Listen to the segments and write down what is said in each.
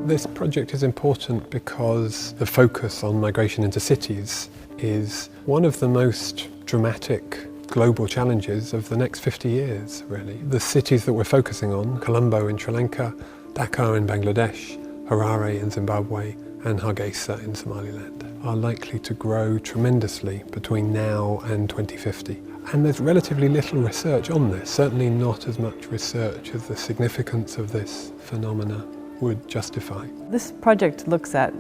This project is important because the focus on migration into cities is one of the most dramatic global challenges of the next 50 years, really. The cities that we're focusing on, Colombo in Sri Lanka, Dhaka in Bangladesh, Harare in Zimbabwe, and Hargeisa in Somaliland, are likely to grow tremendously between now and 2050. And there's relatively little research on this, certainly not as much research as the significance of this phenomena would justify. This project looks at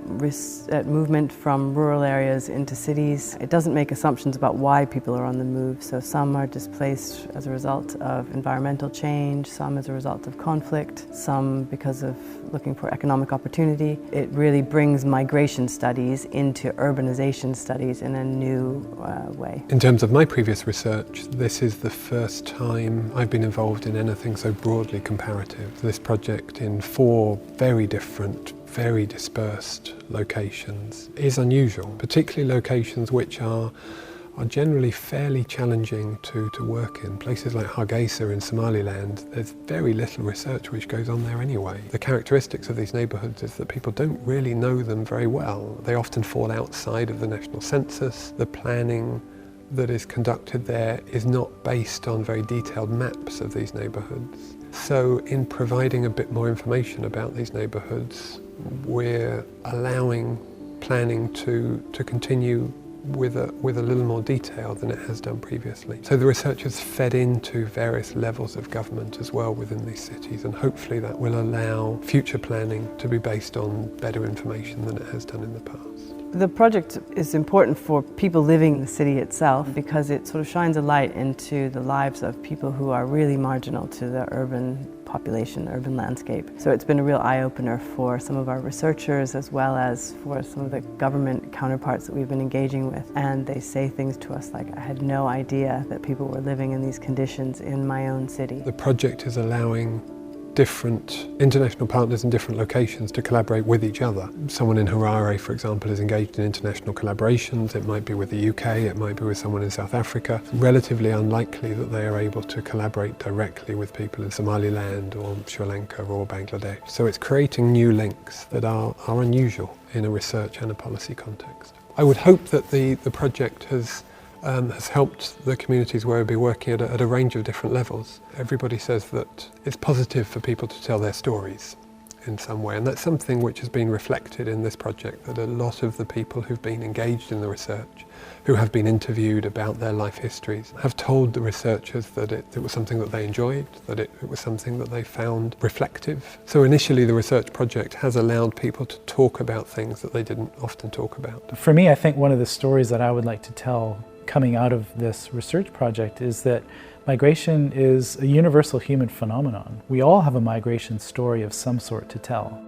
movement from rural areas into cities. It doesn't make assumptions about why people are on the move. So some are displaced as a result of environmental change, some as a result of conflict, some because of looking for economic opportunity. It really brings migration studies into urbanization studies in a new way. In terms of my previous research, this is the first time I've been involved in anything so broadly comparative. This project in 4 very different, very dispersed locations is unusual, particularly locations which are generally fairly challenging to work in. Places like Hargeisa in Somaliland, there's very little research which goes on there anyway. The characteristics of these neighbourhoods is that people don't really know them very well. They often fall outside of the national census. The planning that is conducted there is not based on very detailed maps of these neighbourhoods. So in providing a bit more information about these neighbourhoods, we're allowing planning to continue with a little more detail than it has done previously. So the research has fed into various levels of government as well within these cities, and hopefully that will allow future planning to be based on better information than it has done in the past. The project is important for people living in the city itself because it sort of shines a light into the lives of people who are really marginal to the urban population, urban landscape. So it's been a real eye-opener for some of our researchers as well as for some of the government counterparts that we've been engaging with. And they say things to us like, I had no idea that people were living in these conditions in my own city. The project is allowing different international partners in different locations to collaborate with each other. Someone in Harare, for example, is engaged in international collaborations. It might be with the UK, it might be with someone in South Africa. It's relatively unlikely that they are able to collaborate directly with people in Somaliland or Sri Lanka or Bangladesh. So it's creating new links that are unusual in a research and a policy context. I would hope that the project has helped the communities where we'll be working at a range of different levels. Everybody says that it's positive for people to tell their stories in some way, and that's something which has been reflected in this project, that a lot of the people who've been engaged in the research, who have been interviewed about their life histories, have told the researchers that it was something that they enjoyed, that it was something that they found reflective. So initially the research project has allowed people to talk about things that they didn't often talk about. For me, I think one of the stories that I would like to tell coming out of this research project is that migration is a universal human phenomenon. We all have a migration story of some sort to tell.